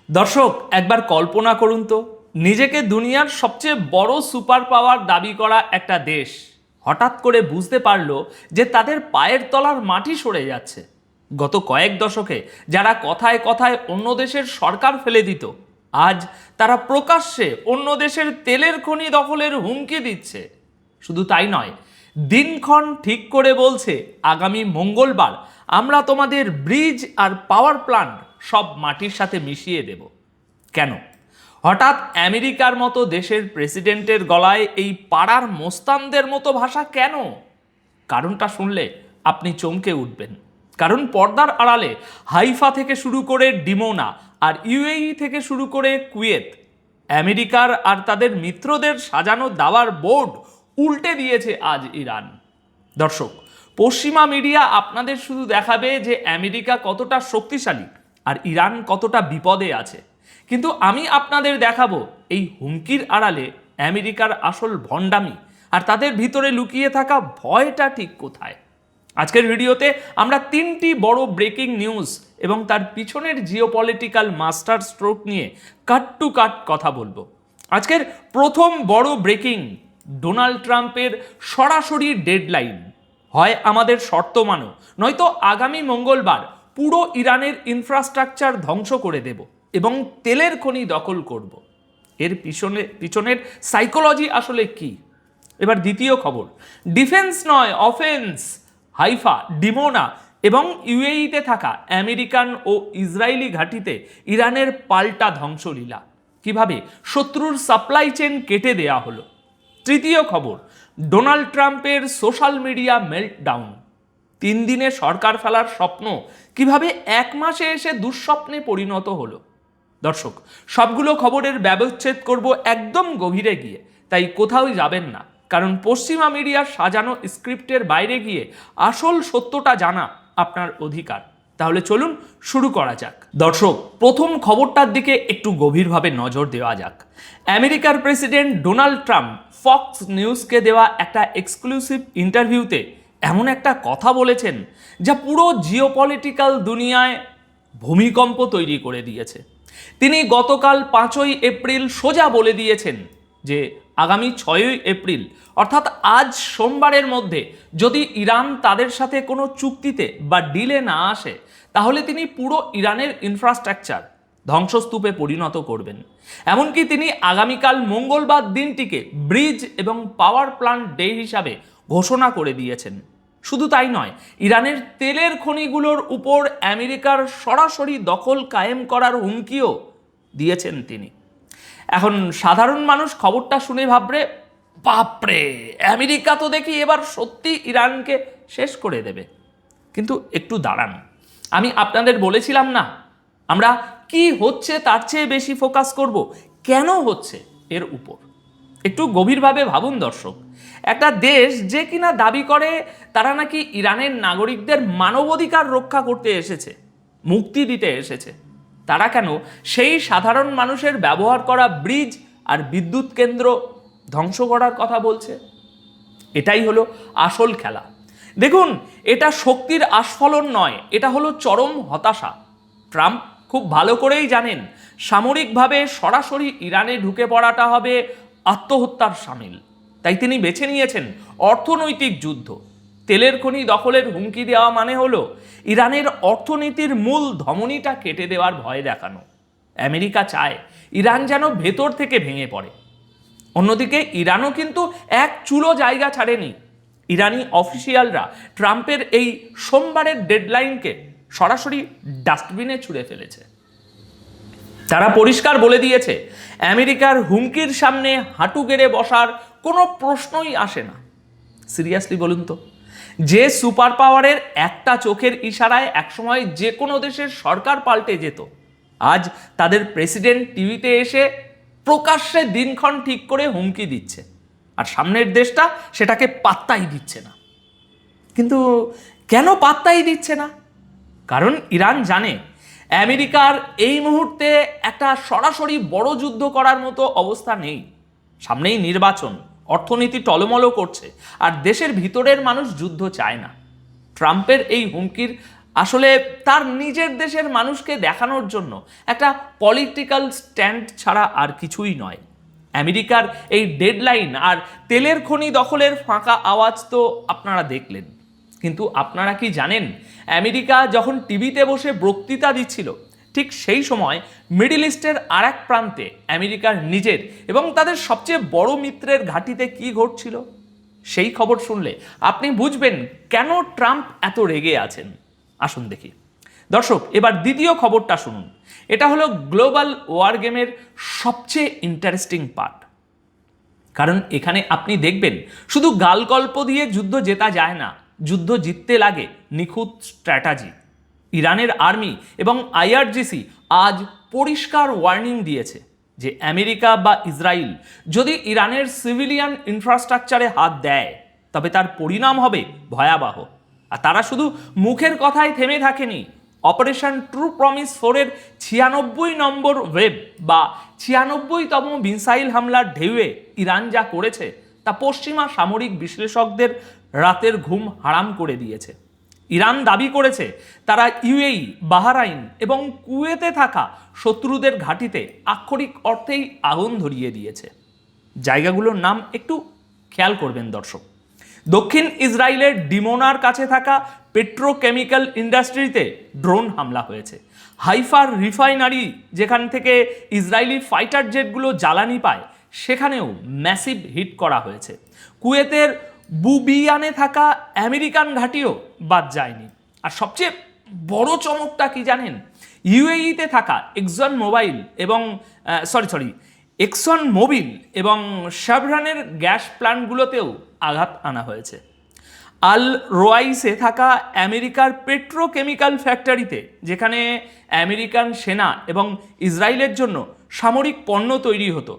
দর্শক একবার কল্পনা করুন তো, নিজেকে দুনিয়ার সবচেয়ে বড় সুপার পাওয়ার দাবি করা একটা দেশ হঠাৎ করে বুঝতে পারলো যে তাদের পায়ের তলার মাটি সরে যাচ্ছে। গত কয়েক দশকে যারা কথায় কথায় অন্য দেশের সরকার ফেলে দিত, আজ তারা প্রকাশ্যে অন্য দেশের তেলের খনি দখলের হুমকি দিচ্ছে। শুধু তাই নয়, দিনক্ষণ ঠিক করে বলছে আগামী মঙ্গলবার আমরা তোমাদের ব্রিজ আর পাওয়ার প্ল্যান্ট সব মাটির সাথে মিশিয়ে দেব। কেন? হঠাৎ আমেরিকার মতো দেশের প্রেসিডেন্টের গলায় এই পাড়ার মোস্তানদের মতো ভাষা কেন? কারণটা শুনলে আপনি চমকে উঠবেন। কারণ পর্দার আড়ালে হাইফা থেকে শুরু করে ডিমোনা আর ইউএই থেকে শুরু করে কুয়েত, আমেরিকার আর তাদের মিত্রদের সাজানো দাওয়ার বোর্ড উল্টে দিয়েছে আজ ইরান। দর্শক, পশ্চিমা মিডিয়া আপনাদের শুধু দেখাবে যে আমেরিকা কতটা শক্তিশালী আর ইরান কতটা বিপদে আছে, কিন্তু আমি আপনাদের দেখাবো এই হুমকির আড়ালে আমেরিকার আসল ভণ্ডামি আর তাদের ভিতরে লুকিয়ে থাকা ভয়টা ঠিক কোথায়। আজকের ভিডিওতে আমরা তিনটি বড় ব্রেকিং নিউজ এবং তার পিছনের জিওপলিটিক্যাল মাস্টার স্ট্রোক নিয়ে কাট টু কাট কথা বলবো। আজকের প্রথম বড় ব্রেকিং, ডোনাল্ড ট্রাম্পের সরাসরি ডেডলাইন। হয় আমাদের শর্ত মানো, নয়তো আগামী মঙ্গলবার পুরো ইরানের ইনফ্রাস্ট্রাকচার ধ্বংস করে দেব এবং তেলের খনি দখল করব। এর পিছনের সাইকোলজি আসলে কি? এবার দ্বিতীয় খবর, ডিফেন্স নয় অফেন্স। হাইফা, ডিমোনা এবং ইউএইতে থাকা আমেরিকান ও ইসরায়েলি ঘাঁটিতে ইরানের পাল্টা ধ্বংসলীলা। কিভাবে শত্রুর সাপ্লাই চেন কেটে দেয়া হলো। তৃতীয় খবর, ডোনাল্ড ট্রাম্পের সোশ্যাল মিডিয়া মেল্টডাউন। 3 দিনে সরকার ফেলার স্বপ্ন কিভাবে 1 মাসে এসে দুঃস্বপ্নে পরিণত হলো। দর্শক, সবগুলো খবরের ব্যবচ্ছেদ করব একদম গভীরে গিয়ে, তাই কোথাও যাবেন না, কারণ পশ্চিমা মিডিয়ার সাজানো স্ক্রিপ্টের বাইরে গিয়ে আসল সত্যটা জানা আপনার অধিকার। তাহলে চলুন শুরু করা যাক। দর্শক, প্রথম খবরটার দিকে একটু গভীরভাবে নজর দেওয়া যাক। আমেরিকার প্রেসিডেন্ট ডোনাল্ড ট্রাম্প ফক্স নিউজকে দেওয়া একটা এক্সক্লুসিভ ইন্টারভিউতে এমন একটা কথা বলেছেন যা পুরো জিওপলিটিক্যাল দুনিয়ায় ভূমিকম্প তৈরি করে দিয়েছে। তিনি গতকাল 5ই এপ্রিল সোজা বলে দিয়েছেন যে আগামী 6ই এপ্রিল অর্থাৎ আজ সোমবারের মধ্যে যদি ইরান তাদের সাথে কোনো চুক্তিতে বা ডিলে না আসে, তাহলে তিনি পুরো ইরানের ইনফ্রাস্ট্রাকচার ধ্বংসস্তূপে পরিণত করবেন। এমনকি তিনি আগামীকাল মঙ্গলবার দিনটিকে ব্রিজ এবং পাওয়ার প্ল্যান্ট ডে হিসাবে ঘোষণা করে দিয়েছেন। শুধু তাই নয়, ইরানের তেলের খনিগুলোর উপর আমেরিকার সরাসরি দখল কায়েম করার হুমকিও দিয়েছেন তিনি। এখন সাধারণ মানুষ খবরটা শুনে ভাববে, বাপরে, আমেরিকা তো দেখি এবার সত্যি ইরানকে শেষ করে দেবে। কিন্তু একটু দাঁড়ান, আমি আপনাদের বলেছিলাম না, আমরা কি হচ্ছে তার চেয়ে বেশি ফোকাস করব কেন হচ্ছে এর উপর। একটু গভীরভাবে ভাবুন দর্শক। একটা দেশ যে কিনা দাবি করে তারা নাকি ইরানের নাগরিকদের মানবাধিকার রক্ষা করতে এসেছে, মুক্তি দিতে এসেছে, তারা কেন সেই সাধারণ মানুষের ব্যবহার করা ব্রিজ আর বিদ্যুৎ কেন্দ্র ধ্বংস করার কথা বলছে? এটাই হলো আসল খেলা। দেখুন, এটা শক্তির আস্ফলন নয়, এটা হলো চরম হতাশা। ট্রাম্প খুব ভালো করেই জানেন সামরিকভাবে সরাসরি ইরানে ঢুকে পড়াটা হবে আত্মহত্যার শামিল। তাই তিনি বেছে নিয়েছেন অর্থনৈতিক যুদ্ধ। তেলের খনি দখলের হুমকি দেওয়া মানে হলো ইরানের অর্থনীতির মূল ধমনীটা কেটে দেওয়ার ভয় দেখানো। আমেরিকা চায় ইরান যেন ভেতর থেকে ভেঙে পড়ে। অন্যদিকে ইরানও কিন্তু এক চুলো জায়গা ছাড়েনি। ইরানি অফিসিয়ালরা ট্রাম্পের এই সোমবারের ডেডলাইনকে সরাসরি ডাস্টবিনে ছুঁড়ে ফেলেছে। তারা পরিষ্কার বলে দিয়েছে আমেরিকার হুমকির সামনে হাঁটু গেড়ে বসার কোনো প্রশ্নই আসে না। সিরিয়াসলি বলুন তো, যে সুপার পাওয়ারের একটা চোখের ইশারায় একসময় যে কোনো দেশের সরকার পাল্টে যেত, আজ তাদের প্রেসিডেন্ট টিভিতে এসে প্রকাশ্যে দিনক্ষণ ঠিক করে হুমকি দিচ্ছে, আর সামনের দেশটা সেটাকে পাত্তাই দিচ্ছে না। কিন্তু কেন পাত্তাই দিচ্ছে না? কারণ ইরান জানে আমেরিকার এই মুহূর্তে একটা সরাসরি বড় যুদ্ধ করার মতো অবস্থা নেই। সামনেই নির্বাচন, অর্থনীতি টলমলো করছে, আর দেশের ভিতরের মানুষ যুদ্ধ চায় না। ট্রাম্পের এই হুমকির আসলে তার নিজের দেশের মানুষকে দেখানোর জন্য একটা পলিটিক্যাল স্ট্যান্ড ছাড়া আর কিছুই নয়। আমেরিকার এই ডেডলাইন আর তেলের খনি দখলের ফাঁকা আওয়াজ তো আপনারা দেখলেন, কিন্তু আপনারা কি জানেন আমেরিকা যখন টিভিতে বসে বক্তৃতা দিচ্ছিল ঠিক সেই সময় মিডল ইস্টের আর এক প্রান্তে আমেরিকার নিজের এবং তাদের সবচেয়ে বড় মিত্রের ঘাঁটিতে কি ঘটছিল? সেই খবর শুনলে আপনি বুঝবেন কেন ট্রাম্প এত রেগে আছেন। আসুন দেখি। দর্শক, এবার দ্বিতীয় খবরটা শুনুন। এটা হলো গ্লোবাল ওয়ার গেমের সবচেয়ে ইন্টারেস্টিং পার্ট, কারণ এখানে আপনি দেখবেন শুধু গালগল্প দিয়ে যুদ্ধ জেতা যায় না, যুদ্ধ জিততে লাগে নিখুঁত স্ট্র্যাটাজি। ইরানের আর্মি এবং আইআরজিসি আজ পরিষ্কার ওয়ার্নিং দিয়েছে যে আমেরিকা বা ইসরায়েল যদি ইরানের সিভিলিয়ান ইনফ্রাস্ট্রাকচারে হাত দেয় তবে তার পরিণাম হবে ভয়াবহ। আর তারা শুধু মুখের কথায় থেমে থাকেনি, অপারেশন ট্রু প্রমিস 4-এর 96 নম্বর ওয়েব বা 96তম মিসাইল হামলার ঢেউয়ে ইরান যা করেছে তা পশ্চিমা সামরিক বিশ্লেষকদের রাতের ঘুম হারাম করে দিয়েছে। ইরান দাবি করেছে তারা ইউএই, বাহরাইন এবং কুয়েতে থাকা শত্রুদের ঘাঁটিতে আক্ষরিক অর্থেই আগুন ধরিয়ে দিয়েছে। জায়গাগুলোর নাম একটু খেয়াল করবেন দর্শক। দক্ষিণ ইসরায়েলের ডিমোনার কাছে থাকা পেট্রোকেমিক্যাল ইন্ডাস্ট্রিতে ড্রোন হামলা হয়েছে। হাইফার রিফাইনারি, যেখান থেকে ইসরায়েলি ফাইটার জেটগুলো জ্বালানি পায়, সেখানেও ম্যাসিভ হিট করা হয়েছে। কুয়েতের বুবিয়ানে থাকা আমেরিকান ঘাঁটিও বাদ যায়নি। আর সবচেয়ে বড় চমকটা কি জানেন? ইউএইতে থাকা এক্সন মোবিল এবং শেভরনের গ্যাস প্ল্যান্টগুলোতেও আঘাত আনা হয়েছে। আল রোয়াইসে থাকা আমেরিকার পেট্রোকেমিক্যাল ফ্যাক্টরিতে, যেখানে আমেরিকান সেনা এবং ইসরায়েলের জন্য সামরিক পণ্য তৈরি হতো,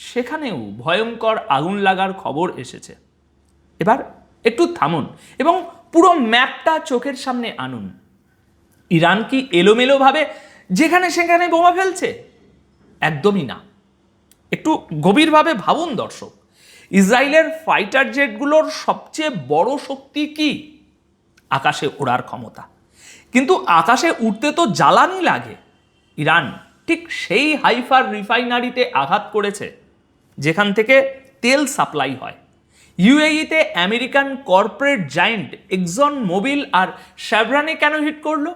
সেখানেও ভয়ঙ্কর আগুন লাগার খবর এসেছে। এবার একটু থামুন এবং পুরো ম্যাপটা চোখের সামনে আনুন। ইরান কি এলোমেলোভাবে যেখানে সেখানে বোমা ফেলছে? একদমই না। একটু গভীরভাবে ভাবুন দর্শক। ইসরায়েলের ফাইটার জেটগুলোর সবচেয়ে বড় শক্তি কি? আকাশে ওড়ার ক্ষমতা। কিন্তু আকাশে উঠতে তো জ্বালানি লাগে। ইরান ঠিক সেই হাইফার রিফাইনারিতে আঘাত করেছে যেখান থেকে তেল সাপ্লাই হয়। ইউএইতে American corporate giant Exxon Mobil আর শেভরনে কেন হিট করলো?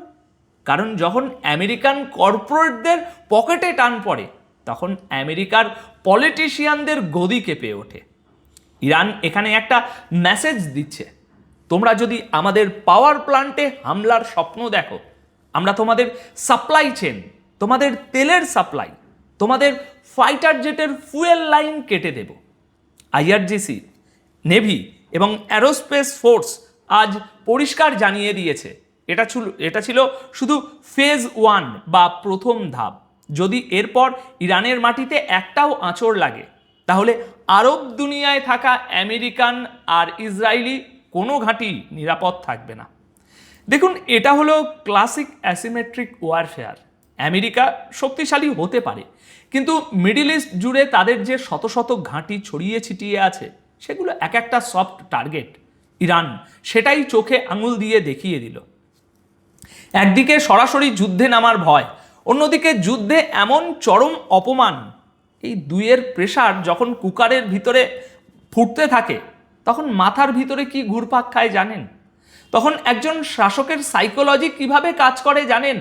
কারণ যখন আমেরিকান কর্পোরেটদের পকেটে টান পড়ে তখন আমেরিকার পলিটিশিয়ানদের গদি কেঁপে ওঠে। ইরান এখানে একটা মেসেজ দিচ্ছে, তোমরা যদি আমাদের পাওয়ার প্ল্যান্টে হামলার স্বপ্ন দেখো, আমরা তোমাদের সাপ্লাই চেন, তোমাদের তেলের সাপ্লাই, তোমাদের ফাইটার জেটের ফুয়েল লাইন কেটে দেব। আইআরজিসি, নেভি এবং অ্যারোস্পেস ফোর্স আজ পরিষ্কার জানিয়ে দিয়েছে এটা ছিল শুধু ফেজ 1 বা প্রথম ধাপ। যদি এরপর ইরানের মাটিতে একটাও আঁচড় লাগে তাহলে আরব দুনিয়ায় থাকা আমেরিকান আর ইসরায়েলি কোনো ঘাঁটি নিরাপদ থাকবে না। দেখুন, এটা হলো ক্লাসিক অ্যাসিমেট্রিক ওয়ারফেয়ার। আমেরিকা শক্তিশালী হতে পারে, কিন্তু মিডল ইস্ট জুড়ে তাদের যে শত শত ঘাঁটি ছড়িয়ে ছিটিয়ে আছে সেগুলো এক একটা সফট টার্গেট। ইরান সেটাই চোখে আঙুল দিয়ে দেখিয়ে দিল। একদিকে সরাসরি যুদ্ধে নামার ভয়, অন্যদিকে যুদ্ধে এমন চরম অপমান। এই দুইয়ের প্রেশার যখন কুকারের ভিতরে ফুটতে থাকে তখন মাথার ভিতরে কি ঘুরপাক খায় জানেন? তখন একজন শাসকের সাইকোলজি কিভাবে কাজ করে জানেন?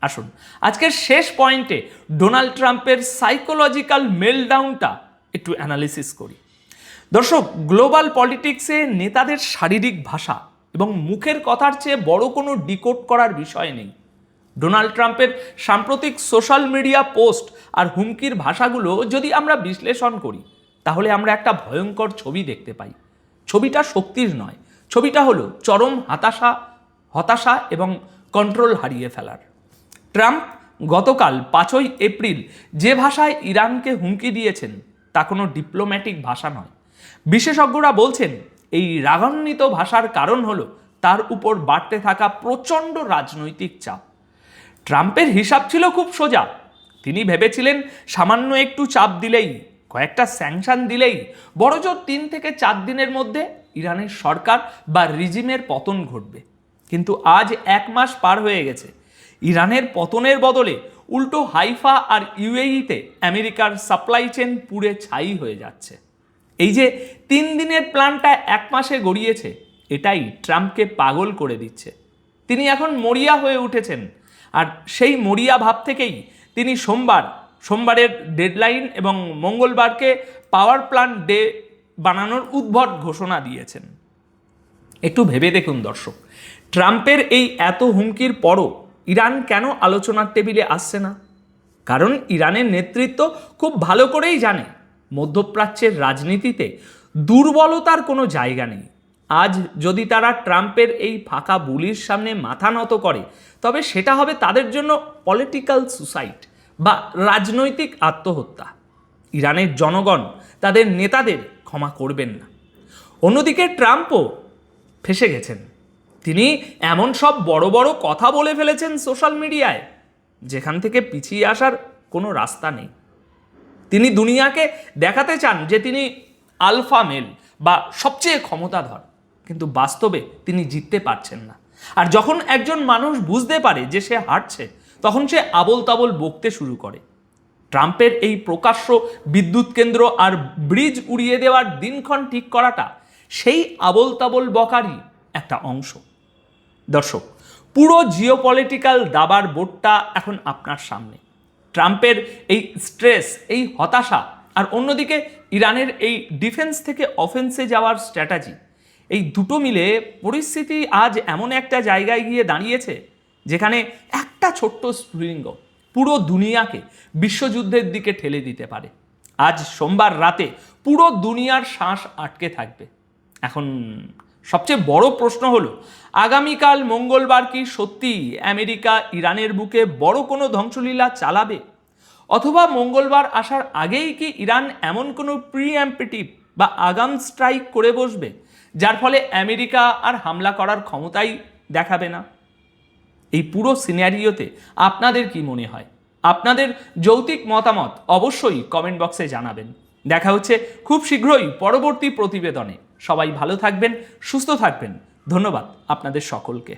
আসুন আজকের শেষ পয়েন্টে ডোনাল্ড ট্রাম্পের সাইকোলজিক্যাল মেলডাউনটা একটু অ্যানালিসিস করি। দর্শক, গ্লোবাল পলিটিক্সে নেতাদের শারীরিক ভাষা এবং মুখের কথার চেয়ে বড় কোনো ডিকোড করার বিষয় নেই। ডোনাল্ড ট্রাম্পের সাম্প্রতিক সোশ্যাল মিডিয়া পোস্ট আর হুমকির ভাষাগুলো যদি আমরা বিশ্লেষণ করি তাহলে আমরা একটা ভয়ঙ্কর ছবি দেখতে পাই। ছবিটা শক্তির নয়, ছবিটা হলো চরম হতাশা এবং কন্ট্রোল হারিয়ে ফেলার। ট্রাম্প গতকাল 5ই এপ্রিল যে ভাষায় ইরানকে হুমকি দিয়েছেন তা কোনো ডিপ্লোম্যাটিক ভাষা নয়। বিশেষজ্ঞরা বলছেন এই রাগান্বিত ভাষার কারণ হলো তার উপর বাড়তে থাকা প্রচণ্ড রাজনৈতিক চাপ। ট্রাম্পের হিসাব ছিল খুব সোজা। তিনি ভেবেছিলেন সামান্য একটু চাপ দিলেই, কয়েকটা স্যাংশন দিলেই বড়জোর 3 থেকে 4 দিনের মধ্যে ইরানের সরকার বা রিজিমের পতন ঘটবে। কিন্তু আজ 1 মাস পার হয়ে গেছে, ইরানের পতনের বদলে উল্টো হাইফা আর ইউএইতে আমেরিকার সাপ্লাই চেন পুড়ে ছাই হয়ে যাচ্ছে। এই যে 3 দিনের প্ল্যানটা 1 মাসে গড়িয়েছে, এটাই ট্রাম্পকে পাগল করে দিচ্ছে। তিনি এখন মরিয়া হয়ে উঠেছেন, আর সেই মরিয়া ভাব থেকেই তিনি সোমবারের ডেডলাইন এবং মঙ্গলবারকে পাওয়ার প্ল্যান্ট ডে বানানোর উদ্ভট ঘোষণা দিয়েছেন। একটু ভেবে দেখুন দর্শক, ট্রাম্পের এই এত হুমকির পরও ইরান কেন আলোচনার টেবিলে আসছে না? কারণ ইরানের নেতৃত্ব খুব ভালো করেই জানে মধ্যপ্রাচ্যের রাজনীতিতে দুর্বলতার কোনো জায়গা নেই। আজ যদি তারা ট্রাম্পের এই ফাঁকা বুলির সামনে মাথা নত করে, তবে সেটা হবে তাদের জন্য পলিটিক্যাল সুসাইড বা রাজনৈতিক আত্মহত্যা। ইরানের জনগণ তাদের নেতাদের ক্ষমা করবেন না। অন্যদিকে ট্রাম্পও ফেঁসে গেছেন। তিনি এমন সব বড় বড় কথা বলে ফেলেছেন সোশ্যাল মিডিয়ায়, যেখান থেকে পিছিয়ে আসার কোনো রাস্তা নেই। তিনি দুনিয়াকে দেখাতে চান যে তিনি আলফা মেল বা সবচেয়ে ক্ষমতাধর, কিন্তু বাস্তবে তিনি জিততে পারছেন না। আর যখন একজন মানুষ বুঝতে পারে যে সে হারছে, তখন সে আবোল তাবোল বকতে শুরু করে। ট্রাম্পের এই প্রকাশ্য বিদ্যুৎ কেন্দ্র আর ব্রিজ উড়িয়ে দেওয়ার দিনক্ষণ ঠিক করাটা সেই আবোল তাবোল বকারই একটা অংশ। দর্শক, পুরো জিওপলিটিক্যাল দাবার বোর্ডটা এখন আপনার সামনে। ট্রাম্পের এই স্ট্রেস, এই হতাশা, আর অন্যদিকে ইরানের এই ডিফেন্স থেকে অফেন্সে যাওয়ার স্ট্র্যাটেজি, এই দুটো মিলে পরিস্থিতি আজ এমন একটা জায়গায় গিয়ে দাঁড়িয়েছে যেখানে একটা ছোট্ট স্ফুলিঙ্গ পুরো দুনিয়াকে বিশ্বযুদ্ধের দিকে ঠেলে দিতে পারে। আজ সোমবার রাতে পুরো দুনিয়ার শ্বাস আটকে থাকবে। এখন সবচেয়ে বড় প্রশ্ন হলো, আগামীকাল মঙ্গলবার কি সত্যি আমেরিকা ইরানের বুকে বড় কোনো ধ্বংসলীলা চালাবে? অথবা মঙ্গলবার আসার আগেই কি ইরান এমন কোনো প্রিএম্পটিভ বা আগাম স্ট্রাইক করে বসবে, যার ফলে আমেরিকা আর হামলা করার ক্ষমতাই দেখাবে না? এই পুরো সিনারিওতে আপনাদের কি মনে হয়? আপনাদের যৌক্তিক মতামত অবশ্যই কমেন্ট বক্সে জানাবেন। দেখা হচ্ছে খুব শীঘ্রই পরবর্তী প্রতিবেদনে। সবাই ভালো থাকবেন, সুস্থ থাকবেন। ধন্যবাদ আপনাদের সকলকে।